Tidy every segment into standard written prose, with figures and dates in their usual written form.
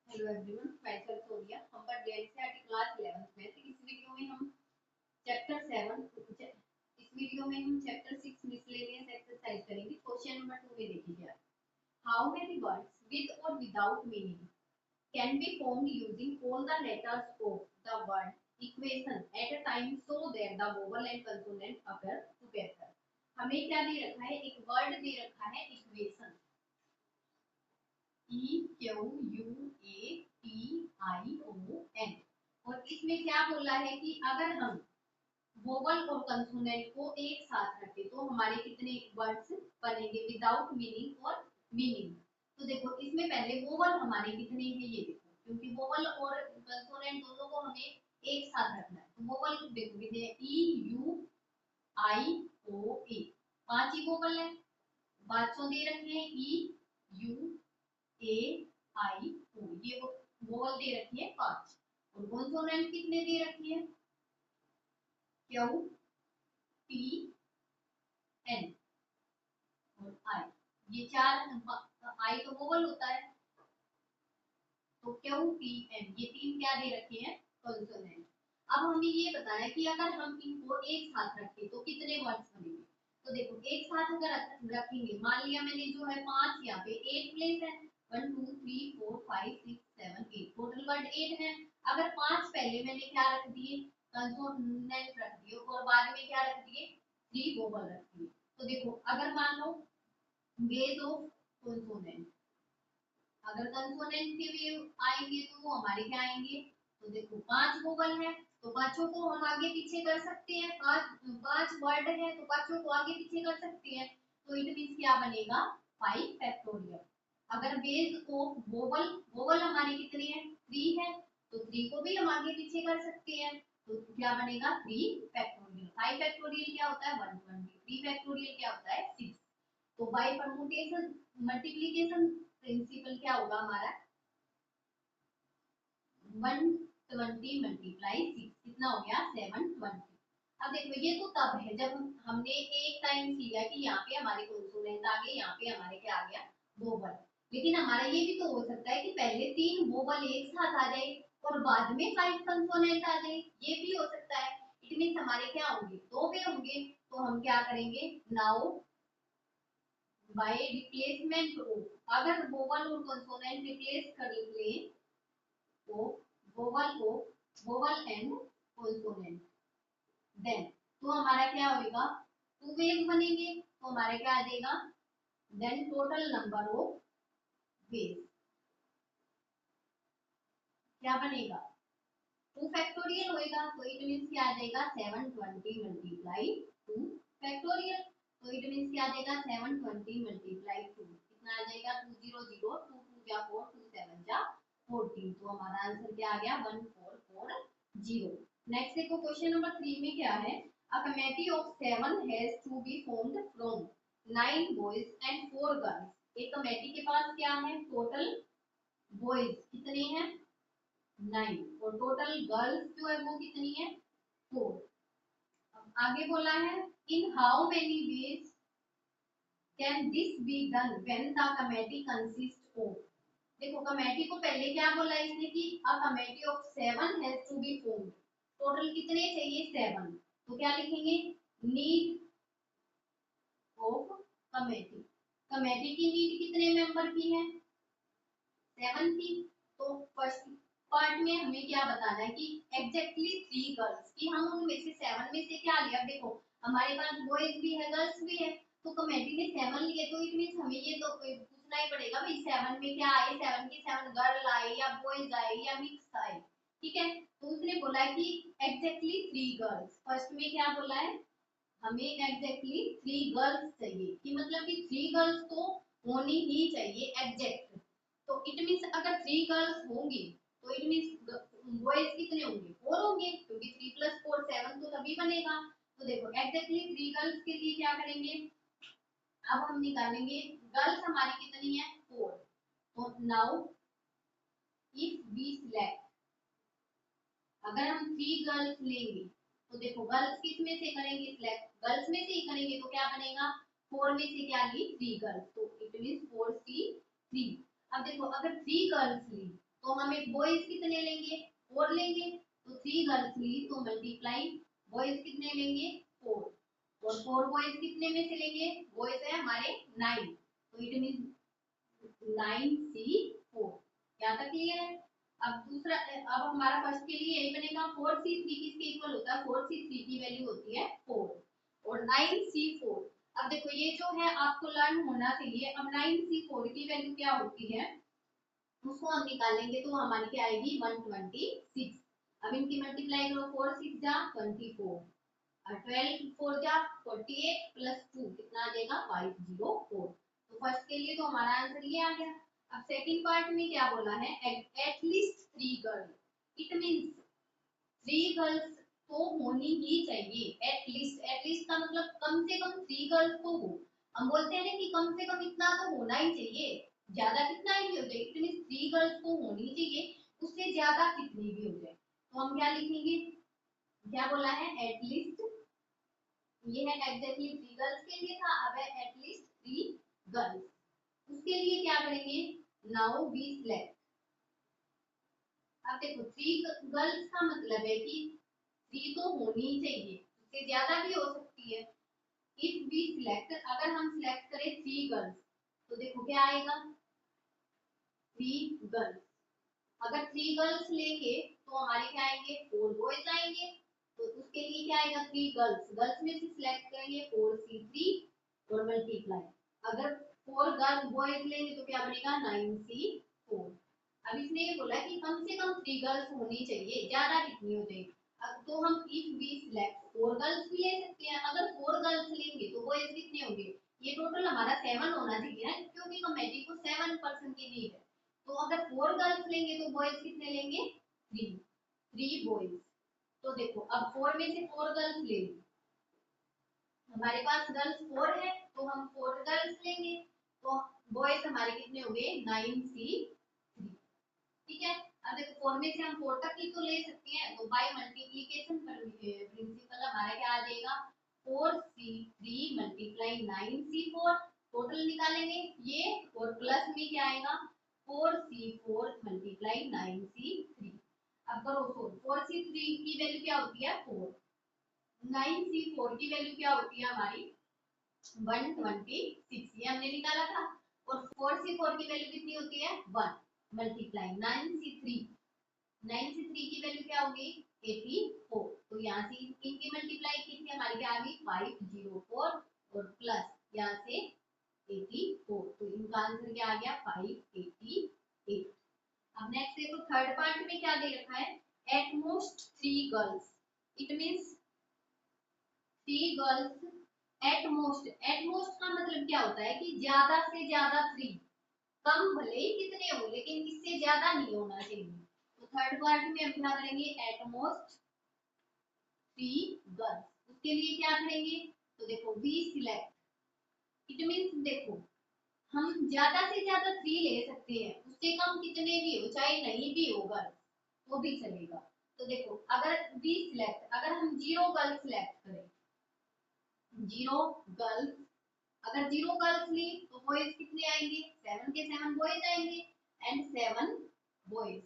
Hello everyone, मैं सोनिया। हम पर एनसीईआरटी क्लास 11th में से इस वीडियो में हम चैप्टर 7 इस वीडियो में हम चैप्टर 6 मिसलेनियस एक्सरसाइज करेंगे। क्वेश्चन नंबर 2 में देखिए, हाउ मेनी वर्ड्स विद और without meaning can be formed using all the letters of the word equation at a time so that the vowel and consonant occur together. हमें क्या दे रखा है? एक वर्ड दे रखा है इक्वेशन, EQUATION, और इसमें क्या बोला है कि अगर हम वोवल और कंसोनेंट को एक साथ रखें तो हमारे कितने वर्ड्स बनेंगे विदाउट मीनिंग और मीनिंग। तो देखो इसमें पहले वोवल हमारे कितने हैं ये देखो, क्योंकि वोवल और कंसोनेंट दोनों को हमें एक साथ रखना है। तो वोवल देखो EUIOA, 5 ही वोवल है। बातों दे रखे हैं EUAIO, ये वोवल दे रखी है 5, और कॉन्सोनेंट कितने दे रखी है? QTN और I, ये 4। I तो वोवल होता है, तो QTN ये 3 क्या दे रखे हैं? कॉन्सोनेंट। अब हमें ये बताया कि अगर हम इनको एक साथ रखें तो कितने वर्ड्स बनेंगे। तो देखो एक साथ अगर रखेंगे, मान लिया मैंने जो है 5 यहाँ पे 8 प्लेस है, 1 2 3 4 5 6 7 8, टोटल वर्ड 8 है। अगर 5 पहले मैंने क्या रख दिए? कंसोनेंट रख दिए, और बाद में क्या रख दिए? 3 वोवल रख दिए। तो देखो अगर मान लो वेज ऑफ कंसोनेंट, अगर कंसोनेंट के वे आएंगे तो वो हमारे क्या आएंगे? तो देखो 5 वोवल है तो पांचों को हम आगे पीछे कर सकते हैं। 5 वर्ड है तो पांचों को आगे पीछे कर सकते हैं। तो इट मींस क्या बनेगा? 5 फैक्टोरियल। अगर बेस ऑफ वोवल, वोवल हमारे कितने हैं? 3 है, तो 3 को भी हम आगे पीछे कर सकते हैं। तो क्या बनेगा? 3 फैक्टोरियल। 5 फैक्टोरियल क्या होता है? 120। 3 फैक्टोरियल क्या होता है? 6। तो बाय परमुटेशन मल्टीप्लिकेशन प्रिंसिपल क्या होगा हमारा? 120 मल्टीप्लाई 6 कितना हो गया? 720। अब देखो ये तो तब है जब हमने एक टाइम लिया कि यहाँ पे हमारे कॉन्सोनेंट आ गए, यहाँ पे हमारे क्या आ गया? वोवल। लेकिन हमारा ये भी तो हो सकता है कि पहले 3 वोवल एक साथ आ जाए और बाद में 5 कंसोनेंट आ जाए, ये भी हो सकता है। इट मींस हमारे क्या होंगे? 2 वे होंगे। तो हम क्या करेंगे? नाउ बाय रिप्लेसमेंट ऑफ, अगर वोवल और कंसोनेंट रिप्लेस कर ले तो वोवल एंड कंसोनेंट, देन तो हमारा क्या होगा? 2 वेज बनेंगे। तो हमारे क्या आ जाएगा? Then total number of ways क्या बनेगा? 2 फैक्टोरियल होएगा। तो इट मींस क्या आ जाएगा? 720 मल्टीप्लाई 2 फैक्टोरियल। तो इट मींस क्या आ जाएगा? 720 मल्टीप्लाई 2 कितना आ जाएगा? 200, 2 2 जा 4, 2 7 जा 14। तो हमारा आंसर क्या आ गया? 1440। नेक्स्ट देखो क्वेश्चन नंबर 3 में क्या है? A committee of 7 has to be formed from 9 boys and 4 girls. एक कमेटी के पास क्या है? टोटल बॉयज कितने हैं? 9, और टोटल गर्ल्स जो है वो कितनी है? 4। आगे बोला है in how many ways can this be done when the committee consist of. देखो कमेटी को पहले क्या बोला इसने कि a committee of 7 has to be formed. Total कितने चाहिए? 7। तो क्या लिखेंगे? Need of committee. कमेटी की नीड कितने मेंबर की है? 7 की। तो फर्स्ट पार्ट में हमें क्या बताना है कि एग्जैक्टली 3 गर्ल्स की हम उनमें से 7 में से क्या लिया? देखो हमारे पास बॉयज भी है गर्ल्स भी है, तो कमेटी ने 7 लिए, तो इट मींस हमें ये तो पूछना ही पड़ेगा भाई 7 में क्या आए? 7 की 7 गर्ल आए या बॉयज आए या मिक्स आए? ठीक है। तो उसने बोला कि एग्जैक्टली 3 गर्ल्स। फर्स्ट में क्या बोला है? हमें एग्जैक्टली 3 गर्ल्स चाहिए, कि मतलब कि 3 गर्ल्स तो होनी ही चाहिए एग्जैक्ट। तो इट मींस अगर 3 गर्ल्स होंगी तो इट मींस बॉयज कितने होंगे? 4 होंगे, क्योंकि 3 + 4 7 तो तभी बनेगा। तो देखो एग्जैक्टली 3 गर्ल्स के लिए क्या करेंगे? अब हम निकालेंगे गर्ल्स हमारी कितनी है? 4। तो नाउ इफ वी सिलेक्ट, अगर हम 3 गर्ल्स लेंगे तो देखो गर्ल्स किस में से करेंगे? सिलेक्ट गर्ल्स में से ही करेंगे, तो क्या बनेगा? 4 में से क्या ली? 3 गर्ल्स, तो इट मींस 4C 3। अब देखो अगर 3 गर्ल्स ली तो हमें बॉयज कितने लेंगे, 4 लेंगे, तो 3 गर्ल्स ली तो मल्टीप्लाई बॉयज कितने लेंगे, 4, और 4 बॉयज कितने में से लेंगे, बॉयज है हमारे 9, तो इट मीन 9C4। यहाँ तक क्लियर है। अब दूसरा, अब हमारा फर्स्ट के लिए यही बनेगा, 4C3 किसके इक्वल होता है, 4C3 की वैल्यू होती है 4 और 9C4। अब देखो ये जो है आपको लर्न होना चाहिए। अब 9C4 की वैल्यू क्या होती है उसको हम निकालेंगे, तो हमारी क्या आएगी 126। अब इनकी मल्टीप्लाई करो, 4 6 जा 24 और 12 4 जा 48 प्लस 2 कितना आ जाएगा 504। तो फर्स्ट के लिए तो हमारा आंसर ये आ गया। अब सेकंड पार्ट में क्या बोला है, at least 3 girl, it means 3 girls तो होनी ही चाहिए। एटलीस्ट का मतलब कम से कम 3 गर्ल्स तो हो। हम बोलते हैं ना कि कम से कम इतना तो होना ही चाहिए, ज्यादा कितना ही हो जाए, इट मींस 3 गर्ल्स तो होनी चाहिए, उससे ज्यादा कितनी भी हो जाए। तो हम क्या लिखेंगे, क्या बोला है एटलीस्ट, ये है एग्जैक्टली 3 गर्ल्स के लिए था, अब है एटलीस्ट 3 गर्ल्स। उसके लिए क्या करेंगे, नाउ वी सिलेक्ट। अब देखो 3 गर्ल्स का मतलब है कि 3 तो होनी ही चाहिए, उससे ज्यादा भी हो सकती है। इफ वी सिलेक्ट, अगर हम सिलेक्ट करें 3 गर्ल्स, तो देखो क्या आएगा 3 गर्ल्स। अगर 3 गर्ल्स लेंगे तो हमारे क्या आएंगे 4 बॉयज आएंगे, तो उसके लिए क्या आएगा 3 गर्ल्स, गर्ल्स में से सिलेक्ट करेंगे 4C3 और मल्टीप्लाई, अगर 4 गर्ल्स बॉयज लेंगे तो क्या बनेगा 9C4। अब इसने ये बोला कि कम से कम 3 गर्ल्स होनी चाहिए, ज्यादा कितनी हो जाएगी। अब तो हम इफ वी सिलेक्ट 4 गर्ल्स भी ले सकते हैं, अगर 4 गर्ल्स लेंगे तो बॉयज कितने होंगे, ये टोटल हमारा 7 होना चाहिए ना, क्योंकि कमेटी को 7 पर्सन की नीड है। तो अगर 4 गर्ल्स लेंगे तो बॉयज कितने लेंगे 3 बॉयज। तो देखो अब 4 में से 4 गर्ल्स ले ली, हमारे पास गर्ल्स 4 है तो हम 4 गर्ल्स लेंगे, तो बॉयज हमारे कितने हो गए 9C3। ठीक है। अब देखो 4 में से हम 4 तक ही तो ले सकते हैं, तो बाय मल्टीप्लिकेशन प्रिंसिपल हमारा क्या आ जाएगा 4C3 मल्टीप्लाई 9C4, टोटल निकालेंगे ये, और प्लस में क्या आएगा 4C4 मल्टीप्लाई 9C3। अब करो सोल्व, 4C3 की वैल्यू क्या होती है 4, 9C4 की वैल्यू क्या होती है हमारी 126, ये हमने निकाला था, और 4C4 की वैल्यू कितनी होती है 1 मल्टीप्लाई 9C3 की वैल्यू क्या होगी 84। तो यहाँ से इनकी मल्टीप्लाई की थी हमारी क्या आ गई 504 और प्लस यहाँ से 84, तो इनका आंसर क्या आ गया 588। अब नेक्स्ट देखो थर्ड पार्ट में क्या दे रखा है, at most 3 girls, it means 3 girls at most. At most का मतलब क्या होता है कि ज्यादा से ज्यादा 3, कम भले ही कितने हो लेकिन इससे ज्यादा नहीं होना चाहिए। तो थर्ड पार्ट में हम क्या करेंगे एट मोस्ट 3 गर्ल्स, उसके लिए क्या करेंगे, तो देखो वी सिलेक्ट, इट मींस देखो हम ज्यादा से ज्यादा 3 ले सकते हैं, उससे कम कितने भी हो चाहे नहीं भी हो गर्ल्स वो भी चलेगा। तो देखो अगर वी सिलेक्ट, अगर हम 0 गर्ल्स सिलेक्ट करें, 0 गर्ल्स, अगर 0 गर्ल्स ली तो बॉयज कितने आएंगे 7 के 7 बॉयज आएंगे एंड 7 बॉयज,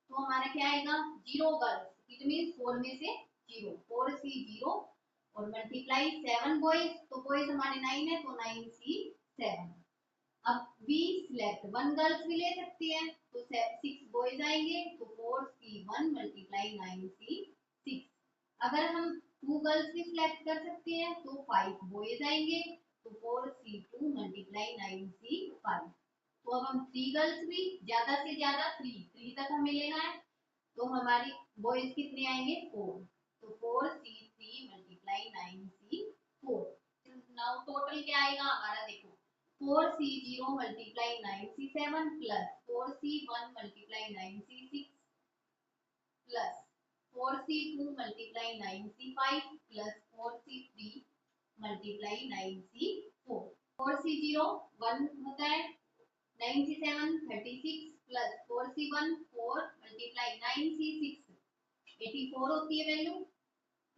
तो हमारा क्या आएगा 0 गर्ल्स, इट मींस 4 में से 0, 4C0 और मल्टीप्लाई 7 बॉयज, तो बॉयज हमारे 9 है तो 9C7। अब वी सिलेक्ट 1 गर्ल्स भी ले सकते हैं, तो 6 बॉयज आएंगे, तो 4C1 मल्टीप्लाई 9C6। अगर हम 2 गर्ल्स भी सिलेक्ट कर सकते हैं तो 5 बॉयज आएंगे, तो 4C2 मल्टीप्लाई 9C5। तो अब हम 3 गर्ल्स भी ज्यादा से ज्यादा 3 तक हमें लेना है, तो हमारी बॉयज कितने आएंगे 4, तो 4C3 multiply 9C4। Now total क्या आएगा हमारा देखो 4C0 multiply 9C7 plus 4C1 multiply 9C6 plus 4C2 multiply 9C5 plus 4C3 multiply 9C4। 4C0 1 होता है, 9C7 36 plus 4C1 4 multiply 9C6 84 होती है value,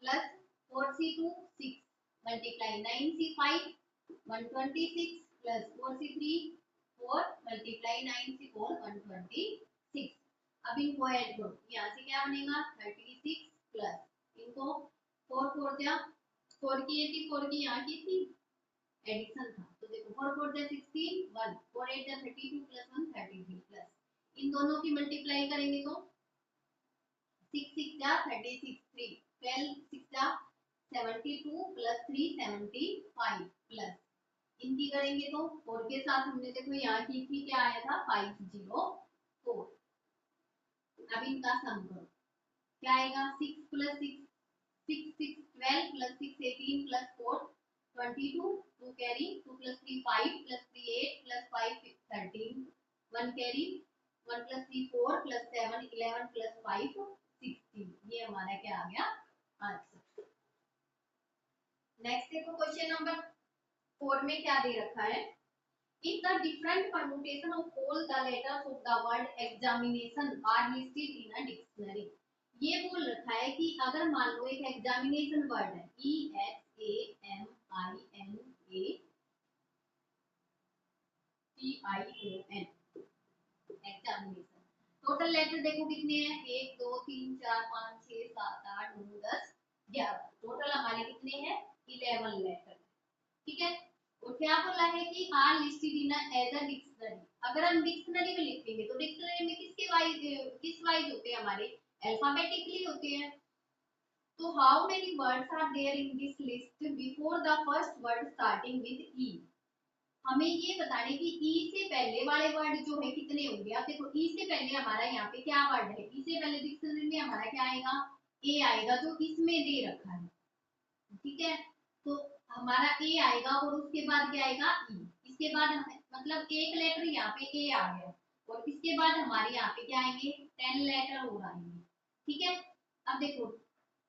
plus 4C2 6 multiply 9C5 126 plus 4C3 4 multiply 9 से 4 126। अब इनको ऐड करो, यहाँ से क्या बनेगा 36 प्लस इनको 4 4 जा 4 की 84 की यहाँ की थी एडिशन था, तो देखो 4 4 जा 16 1 4 8 जा 32 प्लस 1 33 प्लस इन दोनों की मल्टीप्लाई करेंगे तो 6 6 जा 36 3 12 6 जा 72 प्लस 3 75 प्लस इनकी करेंगे तो 4 के साथ हमने देखो यहाँ की थी क्या आया था 504। अब इनका सम करो क्या आएगा 6 plus 6 6 6 12 plus 6 18 plus 4 22 2 carry 2 plus 3 5 plus 3 8 plus 5 13 1 carry 1 plus 3 4 plus 7 11 plus 5 16। ये हमारा क्या आ गया आंसर। नेक्स्ट देखो क्वेश्चन नंबर 4 में क्या दे रखा है, if the different permutation of all the letters of the word examination are listed in a dictionary। ये बोल रखा है कि अगर मान लो एक एग्जामिनेशन वर्ड है EXAMINATION एग्जामिनेशन, टोटल लेटर देखो कितने हैं 1 2 3 4 5 6 7 8 9 10 11, टोटल हमारे कितने हैं 11 लेटर। ठीक है, और क्या बोला है कि are listed in as a dictionary, अगर हम डिक्शनरी में लिखेंगे तो डिक्शनरी में किस वाइज होते हैं हमारे अल्फाबेटिकली होते हैं। तो how many words are there in this list before the first word starting with E, हमें ये बताने कि ई से पहले वाले वर्ड जो है कितने होंगे। अब देखो ई से पहले हमारा यहाँ पे क्या वर्ड है, ई से पहले डिक्शनरी में हमारा क्या आएगा ए आएगा जो इसमें दे रखा है। ठीक है, तो हमारा ए आएगा और उसके बाद क्या आएगा ई, इसके बाद मतलब एक लेटर यहाँ पे ए आ गया और इसके बाद हमारे यहाँ पे क्या आएंगे 10 लेटर और आएंगे। ठीक है, अब देखो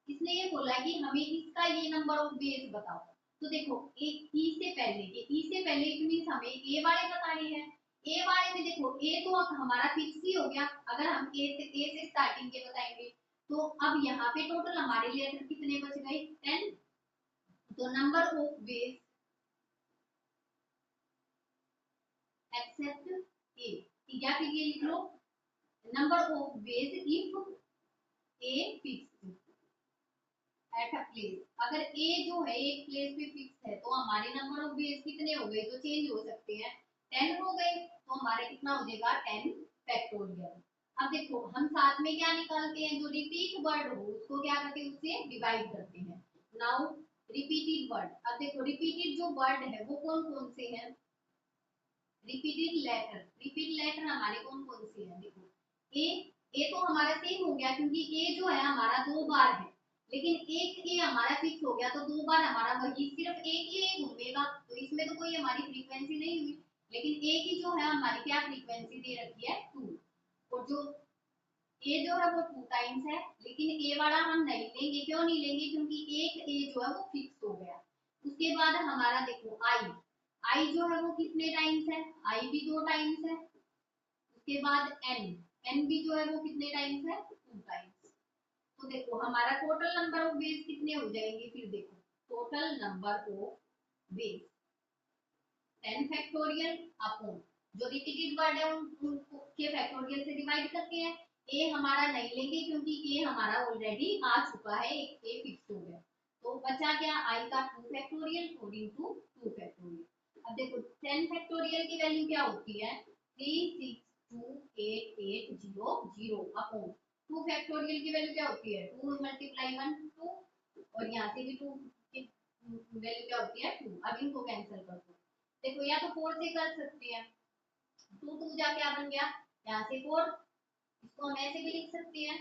इसने ये बोला कि हमें इसका ये नंबर ऑफ बेस बताओ, तो देखो एक ई से पहले के ई से पहले इट मींस हमें ए वाले बताने हैं। ए वाले में देखो ए तो हमारा फिक्स ही हो गया, अगर हम ए से स्टार्टिंग के बताएंगे तो अब यहाँ पे टोटल हमारे लेटर कितने बच गए 10, तो number of ways except A, या फिर ये लिख लो number of ways if A fixed at a place, अगर ए जो है एक प्लेस पे फिक्स है तो हमारे नंबर ऑफ वेज कितने हो गए जो चेंज हो सकते हैं 10 हो गए, तो हमारे कितना हो जाएगा 10 फैक्टोरियल। अब देखो हम साथ में क्या निकालते हैं, जो रिपीट वर्ड हो उसको क्या करते हैं उससे डिवाइड करते हैं। नाउ रिपीटेड वर्ड, अब देखो रिपीटेड जो वर्ड है वो कौन कौन से हैं, रिपीटेड लेटर, रिपीट लेटर हमारे कौन कौन से हैं, देखो ए तो हमारा सेम हो गया क्योंकि ए जो है हमारा 2 बार है, लेकिन एक ए हमारा फिक्स हो गया तो 2 बार हमारा वही सिर्फ एक ही घूमेगा, तो इसमें तो कोई हमारी फ्रीक्वेंसी नहीं हुई, लेकिन ए की जो है हमारी क्या फ्रीक्वेंसी दे रखी है 2, और जो ए जो है वो 2 टाइम्स है, लेकिन ए वाला हम नहीं लेंगे, क्यों नहीं लेंगे क्योंकि एक ए जो है वो फिक्स हो गया। उसके बाद हमारा देखो आई जो है वो कितने टाइम्स है, आई भी 2 टाइम्स है। उसके बाद एन भी जो है वो कितने टाइम्स है 2 टाइम्स। तो देखो हमारा टोटल नंबर ऑफ वेज कितने हो जाएंगे, फिर देखो total number of veg 10 factorial upon जो रिपीटेड वर्ड है उनके फैक्टोरियल से डिवाइड करके है। ए हमारा नहीं लेंगे क्योंकि ए हमारा ऑलरेडी आ चुका है, एक ए फिक्स हो गया, तो बचा क्या आई का 2 फैक्टोरियल और इनटू 2 फैक्टोरियल। अब देखो 10 फैक्टोरियल की वैल्यू क्या होती है 3628800 अपॉन 2 फैक्टोरियल की वैल्यू क्या होती है 2 मल्टीप्लाई 1 2, और यहाँ से भी 2 की वैल्यू क्या होती है 2। अब इनको कैंसिल कर दो, देखो या तो 4 से कर सकते हैं, 2 2 जा क्या बन गया यहाँ से 4, इसको हम ऐसे भी लिख सकते हैं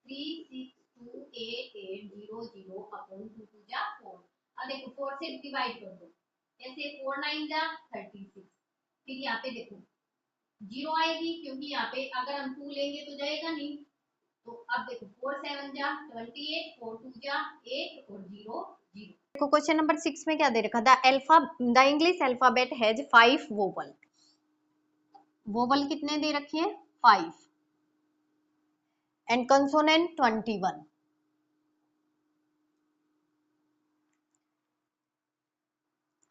3628800 अपॉन 2 2 जा 4। अब देखो 4 से डिवाइड कर दो, ऐसे 4 9 जा 36, फिर यहाँ पे देखो 0 आएगी क्योंकि यहाँ पे अगर हम 2 लेंगे तो जाएगा नहीं, तो अब देखो 4 7 जा 28 4 2 जा 8 और 0 0। देखो क्वेश्चन नंबर 6 में क्या दे रखा, the English alphabet has 5 vowel, vowel कितने दे रखे हैं 5 and consonant 21।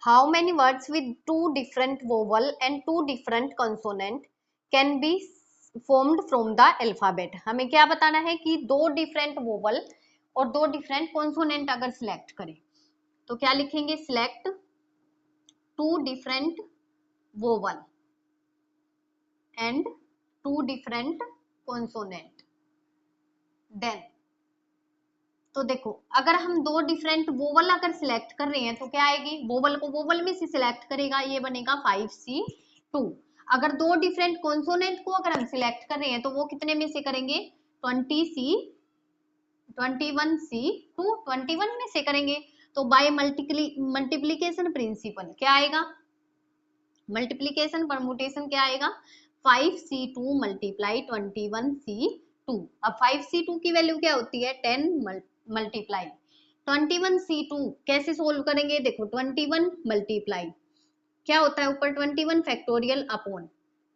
How many words with two different vowel and two different consonant can be formed from the alphabet. हमें क्या बताना है कि दो डिफरेंट वोवल और दो डिफरेंट कॉन्सोनेंट अगर सिलेक्ट करें तो क्या लिखेंगे, select two different vowel and two different consonant. Then तो देखो अगर हम दो डिफरेंट वोवल अगर सिलेक्ट कर रहे हैं तो क्या आएगी, वोवल को वोवल में से सिलेक्ट करेगा, ये बनेगा 5C2। अगर दो डिफरेंट कॉन्सोनेंट को अगर हम सिलेक्ट कर रहे हैं तो वो कितने में से करेंगे, 21C2 21 में से करेंगे। तो बाय मल्टीप्लीकेशन प्रिंसिपल क्या आएगा, मल्टीप्लीकेशन परमुटेशन क्या आएगा, 5C2 मल्टीप्लाई 21C2। अब 5C2 की वैल्यू क्या होती है, 10 मल्टीप्लाई 21C2 कैसे सोल्व करेंगे, देखो 21 मल्टीप्लाई क्या होता है ऊपर 21 फैक्टोरियल अपॉन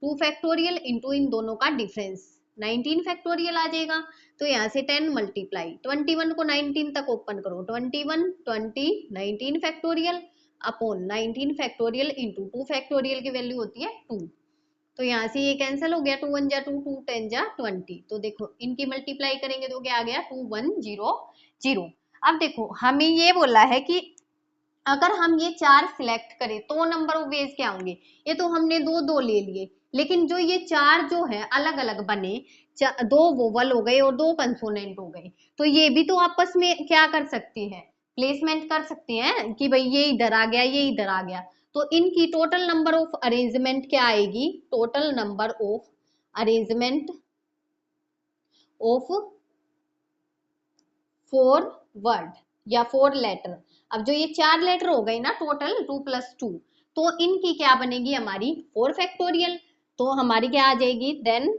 2 फैक्टोरियल इंटू इन दोनों का डिफरेंस 19 फैक्टोरियल आ जाएगा। तो यहाँ से 10 मल्टीप्लाई 21 को 19 तक ओपन करो, 21 20 19 factorial upon 19 factorial into 2 factorial की वैल्यू होती है 2। तो यहाँ से ये कैंसिल हो गया, 2 1 जा 2 2 10 जा 20। तो देखो इनकी मल्टीप्लाई करेंगे तो क्या आ गया 2100। अब देखो हमें ये बोला है कि अगर हम ये चार सिलेक्ट करें तो नंबर ऑफ वेज क्या होंगे, ये तो हमने दो दो ले लिए, लेकिन जो ये चार जो है अलग अलग बने, दो वोवल हो गए और दो कंसोनेंट हो गए, तो ये भी तो आपस में क्या कर सकती है, प्लेसमेंट कर सकते हैं कि भाई ये इधर आ गया ये इधर आ गया। तो इनकी टोटल नंबर ऑफ अरेंजमेंट क्या आएगी, total number of arrangement of 4 word या 4 लेटर। अब जो ये 4 लेटर हो गए ना टोटल 2 + 2, तो इनकी क्या बनेगी हमारी 4 फैक्टोरियल। तो हमारी क्या आ जाएगी देन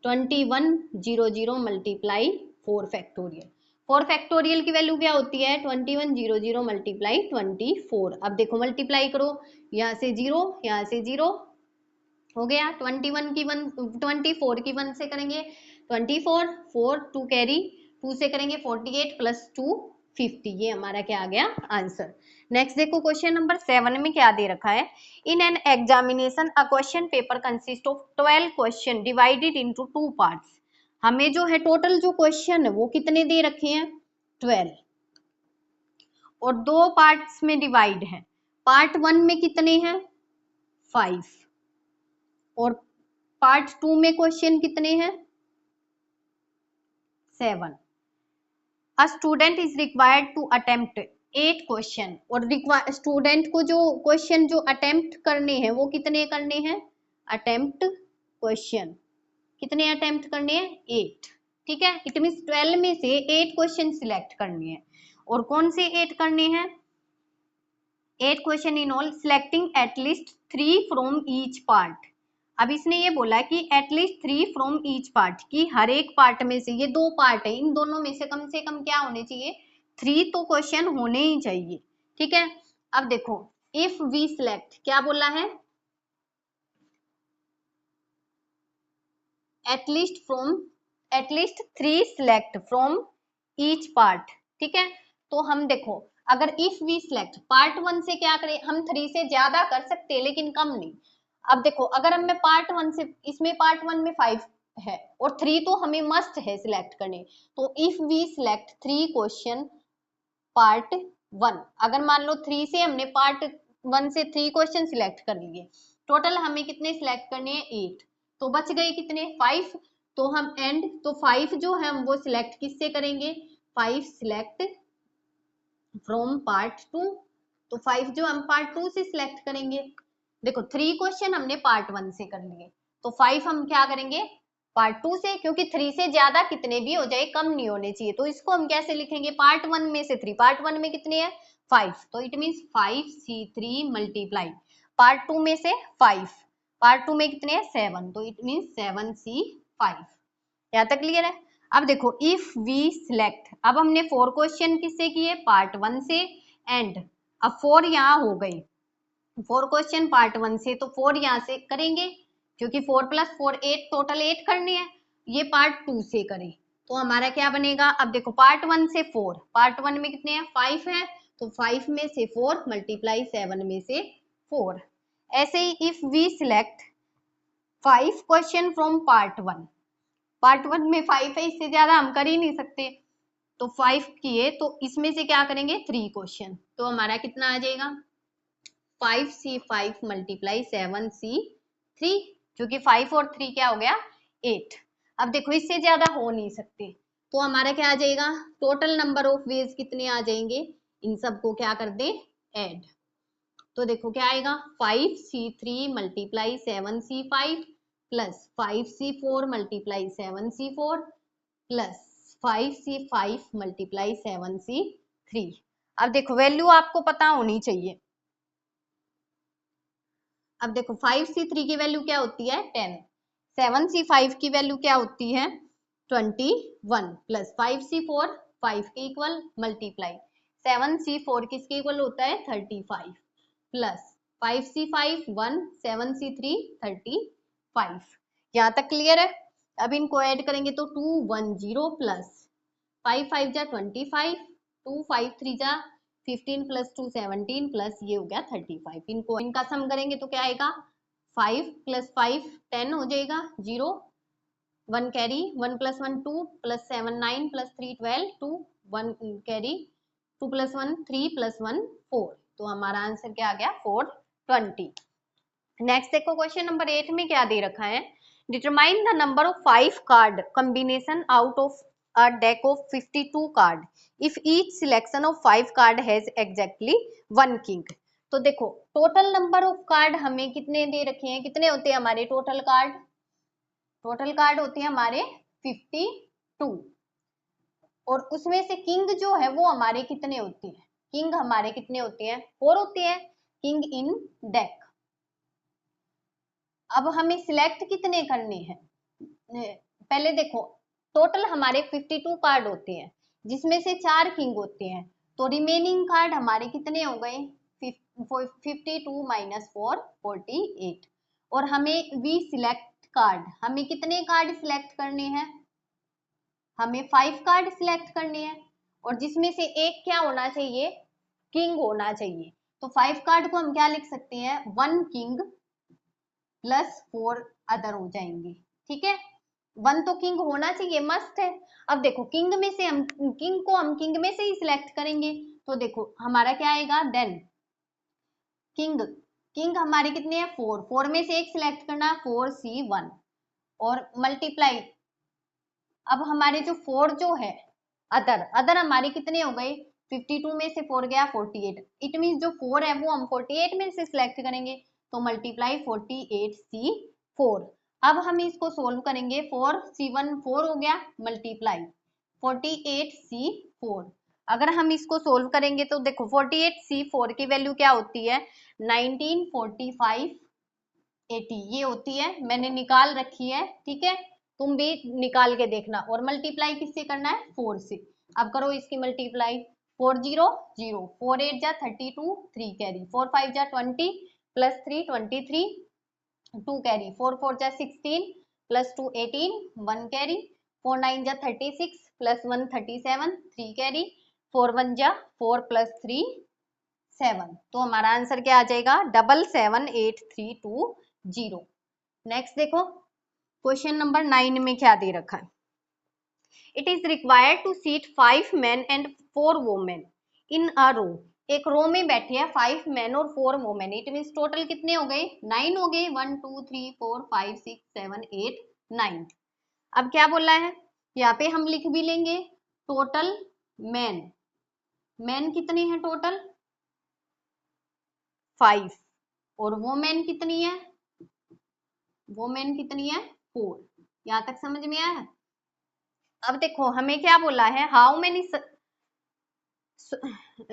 2100 मल्टीप्लाई 4 फैक्टोरियल। 4 फैक्टोरियल की वैल्यू क्या होती है 2100 मल्टीप्लाई 24। अब देखो मल्टीप्लाई करो, यहाँ से 0 यहाँ से 0 हो गया, 21 की 1 24 की 1 से करेंगे 24 4 2 कैरी 2 से करेंगे 48 + 2 50। ये हमारा क्या आ गया आंसर। नेक्स्ट देखो क्वेश्चन नंबर 7 में क्या दे रखा है, in an examination a question paper consist of 12 question divided into 2 parts. हमें जो है टोटल जो क्वेश्चन है वो कितने दे रखे हैं 12 और दो पार्ट्स में डिवाइड है। पार्ट 1 में कितने हैं 5 और पार्ट 2 में क्वेश्चन कितने हैं 7। A student is required to attempt 8 question और स्टूडेंट को जो क्वेश्चन जो अटेम्प्ट करने हैं वो कितने करने हैं, अटेम्प्ट क्वेश्चन कितने अटेम्प्ट करने हैं 8। ठीक है, इट मींस 12 में से 8 क्वेश्चन सिलेक्ट करने हैं। और कौन से 8 करने हैं, 8 question in all selecting at least 3 from each part. अब इसने ये बोला कि एटलीस्ट 3 फ्रॉम ईच पार्ट की हर एक पार्ट में से, ये दो पार्ट है इन दोनों में से कम क्या होने चाहिए 3 तो क्वेश्चन होने ही चाहिए। ठीक है, अब देखो इफ वी सिलेक्ट क्या बोला है at least 3 select from each part. ठीक है, तो हम देखो अगर इफ वी सिलेक्ट पार्ट 1 से क्या करें, हम 3 से ज्यादा कर सकते हैं लेकिन कम नहीं। अब देखो अगर हमें पार्ट 1 से, इसमें पार्ट 1 में 5 है और 3 तो हमें मस्ट है सिलेक्ट करने, तो if we select 3 question part 1, अगर मान लो 3 से हमने पार्ट 1 से 3 क्वेश्चन सिलेक्ट कर लिए, टोटल हमें कितने सिलेक्ट करने हैं 8, तो बच गए कितने 5। तो हम एंड तो 5 जो है हम वो सिलेक्ट किससे करेंगे, 5 सिलेक्ट फ्रॉम पार्ट 2। तो 5 जो हम पार्ट 2 से सिलेक्ट करेंगे। देखो 3 क्वेश्चन हमने पार्ट 1 से कर लिए तो 5 हम क्या करेंगे पार्ट 2 से, क्योंकि 3 से ज्यादा कितने भी हो जाए कम नहीं होने चाहिए। तो इसको हम कैसे लिखेंगे, पार्ट 1 में से 3, पार्ट 1 में कितने हैं 5, तो it means 5C3 multiply part 2 में से 5, पार्ट 2 में कितने हैं 7, तो इट मींस 7C5। यहाँ तक क्लियर है। अब देखो इफ वी सिलेक्ट, अब हमने 4 क्वेश्चन किससे किए पार्ट 1 से एंड अब 4 यहाँ हो गई, 4 क्वेश्चन पार्ट 1 से तो 4 यहाँ से करेंगे क्योंकि 4 + 4 8, टोटल 8 करने हैं। ये पार्ट 2 से करें तो हमारा क्या बनेगा, अब देखो पार्ट 1 से 4, पार्ट 1 में कितने हैं 5 है तो 5 में से 4 मल्टीप्लाई 7 में से 4। ऐसे ही if we select 5 question from part 1, part 1 में 5 है, इससे ज्यादा हम कर ही नहीं सकते, तो 5 किए तो इसमें से क्या करेंगे 3 क्वेश्चन, तो हमारा कितना आ जाएगा 5C5 मल्टीप्लाई 7C3, क्योंकि 5 और 3 क्या हो गया 8। अब देखो इससे ज्यादा हो नहीं सकते, तो हमारा क्या आ जाएगा टोटल नंबर ऑफ वेज कितने आ जाएंगे, इन सबको क्या कर दे ऐड। तो देखो क्या आएगा 5C3 multiply 7C5 plus 5C4 multiply 7C4 plus 5C5 multiply 7C3। अब देखो वैल्यू आपको पता होनी चाहिए। अब देखो 5C3 की वैल्यू क्या होती है 10, 7C5 की वैल्यू क्या होती है 21 प्लस 5C4 5 के इक्वल मल्टीप्लाई 7C4 किसके इक्वल होता है 35 प्लस 5C5 1 7C3 35। यहाँ तक क्लियर है। अब इनको ऐड करेंगे तो 210 प्लस 5 5 जा 25, 2 5 3 जा 15 प्लस 2 17 प्लस ये हो गया 35। इनको इनका सम करेंगे तो क्या आएगा 5 प्लस 5 10 हो जाएगा, 0 1 carry 1 plus 1 2 plus 7 9 plus 3 12 2 1 carry 2 plus 1 3 plus 1 4, तो हमारा आंसर क्या आ गया 420। नेक्स्ट देखो क्वेश्चन नंबर 8 में क्या दे रखा है, determine the number of 5 card combination out of a deck of 52 card if each selection of 5 card has exactly 1 king। तो देखो टोटल नंबर ऑफ कार्ड हमें कितने दे रखे हैं, कितने होते हैं हमारे टोटल कार्ड, टोटल कार्ड होते हैं हमारे 52 और उसमें से किंग जो है वो हमारे कितने होते हैं, किंग हमारे कितने होते हैं 4 होते हैं किंग इन डेक। अब हमें सिलेक्ट कितने करने हैं, पहले देखो टोटल हमारे 52 कार्ड होते हैं जिसमें से 4 किंग होते हैं, तो रिमेनिंग कार्ड हमारे कितने हो गए 52 माइनस 4 48। और हमें वी सिलेक्ट कार्ड, हमें कितने कार्ड सिलेक्ट करने हैं, हमें 5 कार्ड सिलेक्ट करने हैं और जिसमें से एक क्या होना चाहिए किंग होना चाहिए। तो 5 कार्ड को हम क्या लिख सकते हैं 1 किंग प्लस 4 अदर हो जाएंगे, ठीक है 1 तो किंग होना चाहिए मस्ट है। अब देखो किंग में से हम किंग को हम किंग में से ही सिलेक्ट करेंगे, तो देखो हमारा क्या आएगा देन किंग, किंग हमारे कितने हैं 4, 4 में से एक सिलेक्ट करना 4C1 और मल्टीप्लाई, अब हमारे जो 4 जो है अदर, अदर हमारे कितने हो गए 52 में से 4 गया 48, इट मीन जो 4 है वो हम 48 में से सिलेक्ट करेंगे, तो मल्टीप्लाई 48C4। अब हम इसको सोल्व करेंगे 4C1 4 हो गया मल्टीप्लाई 48C4। अगर हम इसको सोल्व करेंगे तो देखो 48C4 की वैल्यू क्या होती है 1945 80 ये होती है, मैंने निकाल रखी है, ठीक है तुम भी निकाल के देखना। और मल्टीप्लाई किससे करना है 4 से, अब करो इसकी मल्टीप्लाई 4 0 0 4 8 जा 32 3 कैरी 4 5 जा 20 प्लस 3 23 2 कैरी 4 4 जा 16 प्लस 2 18 1 कैरी 4 9 जा 36 प्लस 1 37 3 कैरी 4 1 जा 4 प्लस 3 7, तो हमारा आंसर क्या आ जाएगा 778320। नेक्स्ट देखो क्वेश्चन नंबर 9 में क्या दे रखा है, it is required to seat 5 men and 4 women in a row, एक रो में बैठे हैं 5 men और 4 women, इट मीन टोटल कितने हो गए 9 हो गए 1 2 3 4 5 6 7 8 9। अब क्या बोला है यहाँ पे हम लिख भी लेंगे टोटल मैन, मैन कितने हैं टोटल 5 और वोमेन कितनी है, वोमेन कितनी है 4। यहां तक समझ में आया। अब देखो हमें क्या बोला है how many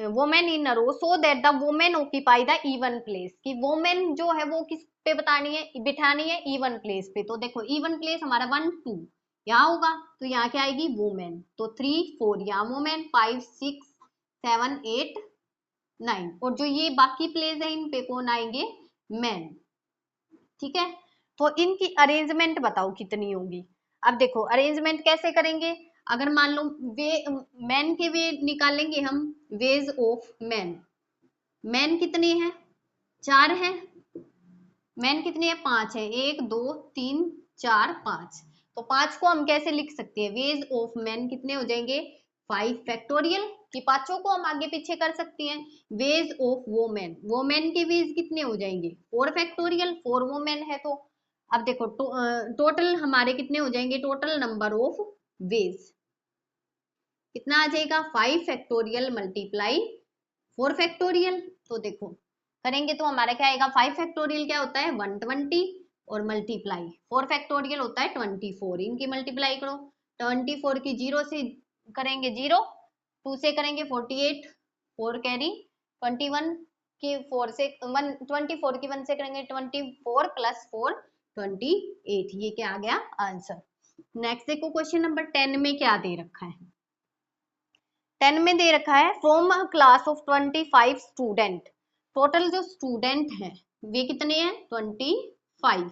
women in a row so that the women occupy the even place, कि वोमेन जो है वो किस पे बतानी है बिठानी है इवन प्लेस पे। तो देखो इवन प्लेस हमारा 1 2 यहाँ होगा, तो यहाँ क्या आएगी वोमेन, तो 3 4 यहाँ वोमेन 5 6 7 8 9 और जो ये बाकी प्लेस है इन पे कौन आएंगे मैन, ठीक है। तो इनकी अरेंजमेंट बताओ कितनी होगी। अब देखो अरेंजमेंट कैसे करेंगे, अगर मान लो वे मैन के वे निकालेंगे हम वेज ऑफ मैन। मैन कितने हैं? 4 हैं। मैन कितने हैं? 5 है। 1 2 3 4 5। तो 5 को हम कैसे लिख सकते हैं? वेज ऑफ मैन कितने हो जाएंगे? 5 फैक्टोरियल, कि पांचों को हम आगे पीछे कर सकते हैं। वेज ऑफ वोमेन, वोमेन के वेज कितने हो जाएंगे? 4 फैक्टोरियल, 4 वोमेन है। तो अब देखो टोटल हमारे कितने हो जाएंगे? टोटल नंबर ऑफ वेज कितना आ जाएगा? 5 फैक्टोरियल मल्टीप्लाई 4 फैक्टोरियल। तो देखो करेंगे तो हमारा क्या आएगा? 5 फैक्टोरियल क्या होता है? 120 और मल्टीप्लाई 4 फैक्टोरियल होता है 24। इनकी मल्टीप्लाई करो। 24 की 0 से करेंगे 0, 2 से करेंगे 48, 4 कैरी, 21 की 4 से 1, 24 की 1 से करेंगे 24 प्लस 4 28। ये क्या आ गया? आंसर। नेक्स्ट देखो क्वेश्चन नंबर 10 में क्या दे रखा है? 10 में दे रखा है from a class of 25 student. Total जो स्टूडेंट हैं वे कितने हैं? 25।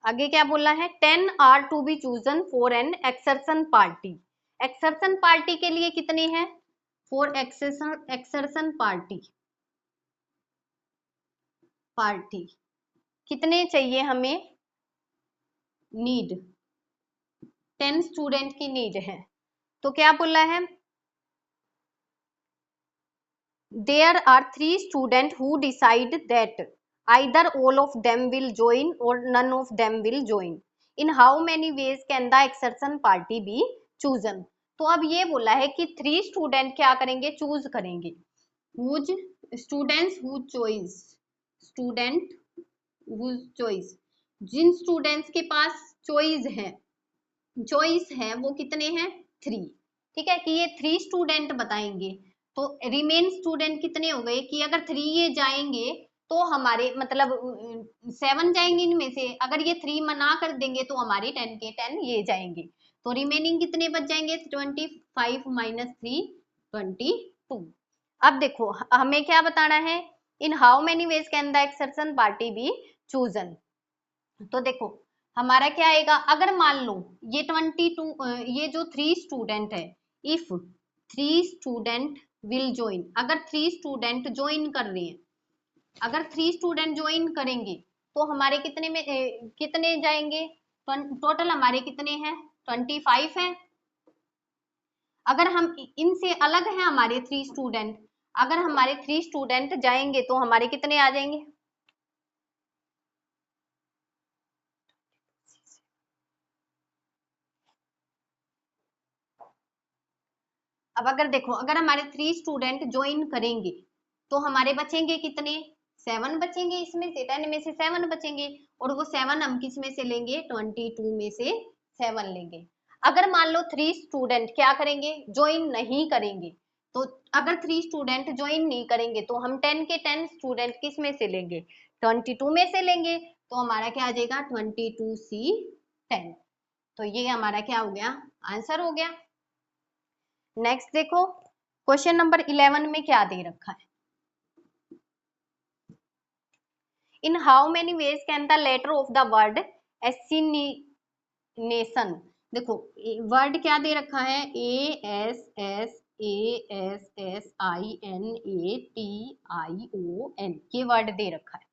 आगे क्या बोला है? 10 are to be chosen for an excursion party. Excursion party के लिए कितने हैं? फॉर एक्सर्शन पार्टी कितने चाहिए हमें? नीड 10 स्टूडेंट की नीड है। तो क्या बोला है? There are 3 students who decide that either all of them will join or none of them will join. In how many ways can the exertion party be chosen? तो अब ये बोला है कि 3 स्टूडेंट क्या करेंगे? चूज करेंगे। whose students who choice, student whose choice, जिन स्टूडेंट्स के पास चॉइस है वो कितने हैं? 3। ठीक है कि ये 3 स्टूडेंट बताएंगे। तो रिमेन स्टूडेंट कितने हो गए? कि अगर 3 ये जाएंगे तो हमारे मतलब 7 जाएंगे इनमें से। अगर ये 3 मना कर देंगे तो हमारे 10 के 10 ये जाएंगे। तो रिमेनिंग कितने बच जाएंगे? 25 माइनस 3 22। अब देखो हमें क्या बताना है? In how many ways can the excursion party be chosen. तो देखो हमारा क्या आएगा? अगर मान लो ये 22 ये जो 3 स्टूडेंट है, इफ 3 स्टूडेंट विल ज्वाइन, अगर 3 स्टूडेंट ज्वाइन कर रहे हैं, अगर 3 स्टूडेंट ज्वाइन करेंगे तो हमारे कितने में कितने जाएंगे? टोटल हमारे कितने हैं? 25 है। अगर हम इनसे अलग हैं हमारे 3 स्टूडेंट, अगर हमारे 3 स्टूडेंट जाएंगे तो हमारे कितने आ जाएंगे? अब अगर देखो अगर हमारे 3 स्टूडेंट ज्वाइन करेंगे तो हमारे बचेंगे कितने? 7 बचेंगे। इसमें से 10 में से 7 बचेंगे और वो 7 हम किस में से लेंगे? 22 में से 7 लेंगे। अगर मान लो 3 स्टूडेंट क्या करेंगे? ज्वाइन नहीं करेंगे। तो अगर 3 स्टूडेंट ज्वाइन नहीं करेंगे तो हम 10 के 10 स्टूडेंट किस में से लेंगे? 22 में से लेंगे। तो हमारा क्या आ जाएगा? 22C 10। तो ये हमारा क्या हो गया? आंसर हो गया। नेक्स्ट देखो क्वेश्चन नंबर 11 में क्या दे रखा है? In how many ways can the letter of the word assassination. देखो वर्ड क्या दे रखा है? ASSASSINATION, ये वर्ड दे रखा है।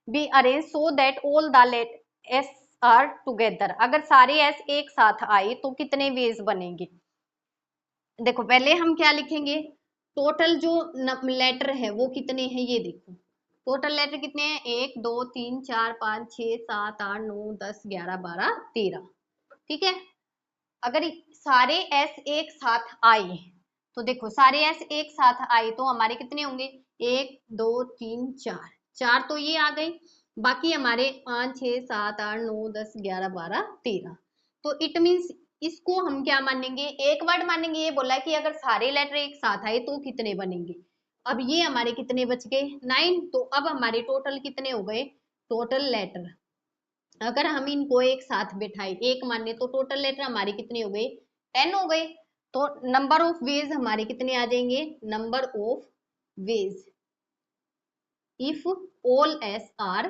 Be arrange so that all the letter S are together. अगर सारे एस एक साथ आए तो कितने वेज बनेंगे? देखो पहले हम क्या लिखेंगे? टोटल जो लेटर है वो कितने हैं ये देखो। टोटल लेटर कितने हैं? 1 2 3 4 5 6 7 8 9 10 11 12 13। ठीक है। अगर सारे एस एक साथ आए तो देखो सारे एस एक साथ आए तो हमारे कितने होंगे? 1 2 3 4, 4 तो ये आ गए। बाकी हमारे 5 6 7 8 9 10 11 12 13। तो इट मीन्स इसको हम क्या मानेंगे? एक वर्ड मानेंगे। ये बोला कि अगर सारे लेटर एक साथ आए तो कितने बनेंगे। अब ये हमारे कितने बच गए? 9। तो अब हमारे टोटल कितने हो गए? टोटल लेटर अगर हम इनको एक साथ बिठाए एक माने तो टोटल लेटर हमारे कितने हो गए? 10 हो गए। तो नंबर ऑफ वेज हमारे कितने आ जाएंगे? Number of ways if all S are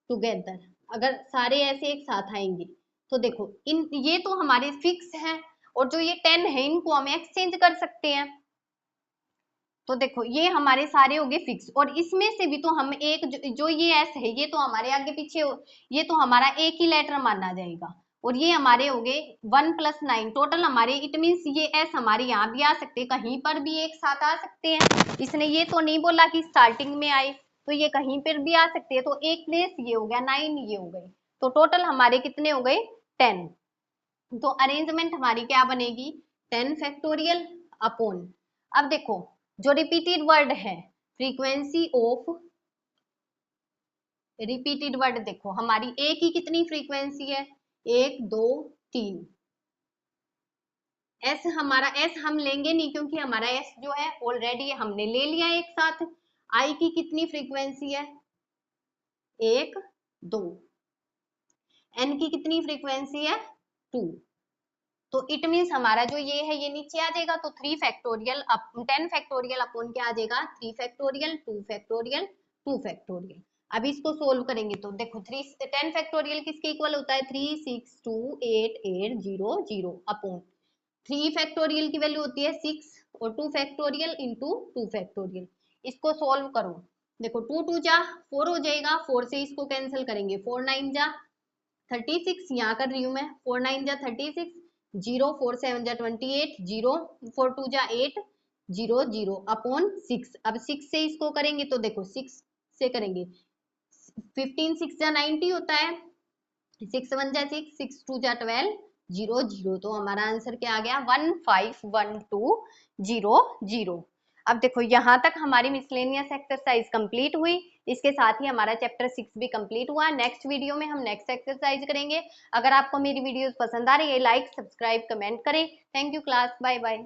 together, अगर सारे ऐसे एक साथ आएंगे तो देखो इन ये तो हमारे फिक्स है, और जो ये 10 है इनको हम एक्सचेंज कर सकते हैं। तो देखो ये हमारे सारे हो गए फिक्स, और इसमें से भी तो हम एक जो ये एस है ये तो हमारे आगे पीछे ये तो हमारा एक ही लेटर माना जाएगा, और ये हमारे हो गए 1 + 9 टोटल हमारे, इट मीन्स ये एस हमारे यहाँ भी आ सकते हैं, कहीं पर भी एक साथ आ सकते हैं। इसने ये तो नहीं बोला कि स्टार्टिंग में आए, तो ये कहीं पर भी आ सकते हैं। तो एक प्लेस ये हो गया, 9 ये हो गए, तो टोटल हमारे कितने हो गए 10। तो अरेंजमेंट हमारी क्या बनेगी 10 फैक्टोरियल अपॉन, अब देखो जो रिपीटेड वर्ड है फ्रीक्वेंसी ऑफ रिपीटेड वर्ड, देखो हमारी ए की कितनी फ्रीक्वेंसी है 1 2 3, एस हमारा एस हम लेंगे नहीं क्योंकि हमारा एस जो है ऑलरेडी हमने ले लिया एक साथ। आई की कितनी फ्रीक्वेंसी है 1 2, एन की कितनी फ्रीक्वेंसी है 2, तो इट मीन्स हमारा जो ये है ये नीचे आ जाएगा, तो 3 फैक्टोरियल 10 फैक्टोरियल अपॉन क्या आ जाएगा 3 फैक्टोरियल 2 फैक्टोरियल 2 फैक्टोरियल। अब इसको सोल्व करेंगे तो देखो 10 फैक्टोरियल किसके इक्वल होता है 3 6 2 8 8 0 0 अपॉन 3 फैक्टोरियल की वैल्यू होती है 6, और 2 फैक्टोरियल इंटू 2 फैक्टोरियल। इसको सोल्व करो, देखो 2 2 जा 4 हो जाएगा, 4 से इसको कैंसिल करेंगे 4 9 जा 36, यहाँ कर रही हूँ मैं 4 9 जा 36, 0 4 7 जा 28, 0 4 2 जा 8 0 0 अपॉन 6। अब 6 से इसको करेंगे तो देखो 6 से करेंगे 15 6 जा 90 होता है, 6 1 जा 6 6 2 जा 12 0 0, तो हमारा आंसर क्या आ गया 151200। अब देखो यहाँ तक हमारी मिसलेनियस एक्सरसाइज कंप्लीट हुई, इसके साथ ही हमारा चैप्टर 6 भी कंप्लीट हुआ। नेक्स्ट वीडियो में हम नेक्स्ट एक्सरसाइज करेंगे। अगर आपको मेरी वीडियोस पसंद आ रही है लाइक सब्सक्राइब कमेंट करें। Thank you class, bye bye.